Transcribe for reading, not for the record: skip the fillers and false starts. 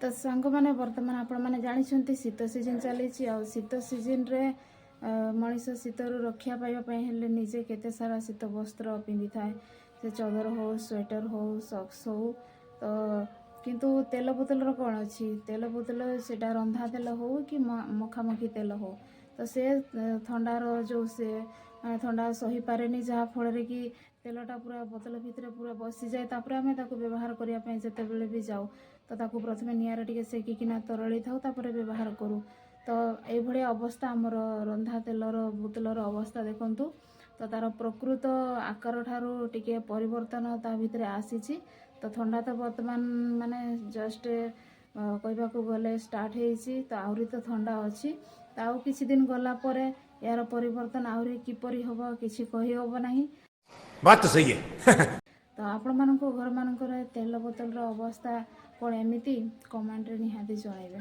तो सांग मैंने बर्तमान आपण मैंने जानी शीत सीजन चली शीत सीजन रे मनीष शीतर रक्षा पाइबापे निजे केते सारा शीत वस्त्र पिंधि थाए से चदर हो स्वेटर हो सॉक्स हो तो किंतु तेल बोतल कौन अच्छी तेल बोतल से रंधा तेल हो कि मखामखी तेल हो तो से थंडार जो से थंडा सही पारे जहाँ फल कि तेलटा पूरा बोतल भितर पूरा बसी जाए आम व्यवहार करने जिते भी जाऊ तो ताकू प्रथमे निआर टिके सेकिना तरली थाऊ तापर व्यवहार करूँ तो ये अवस्था आमर रंधा तेलर बोतलर अवस्था देखंतु तो तार प्रकृत आकार ठारू टिके परिवर्तन ता भितर आसी तो ठंडा तो वर्तमान माने जस्ट कहवा गले स्टार्ट होती तो आहरी तो ठंडा अच्छी तो आउ किछि दिन गला परे यार परिवर्तन आहरी किपरि हबो किछि कहि हबो नाही। बात तो सही है। तो आपण मानक घर मानकर तेल बोतल अवस्था कौन एमती कमेंट रे निहाती जणाइबे।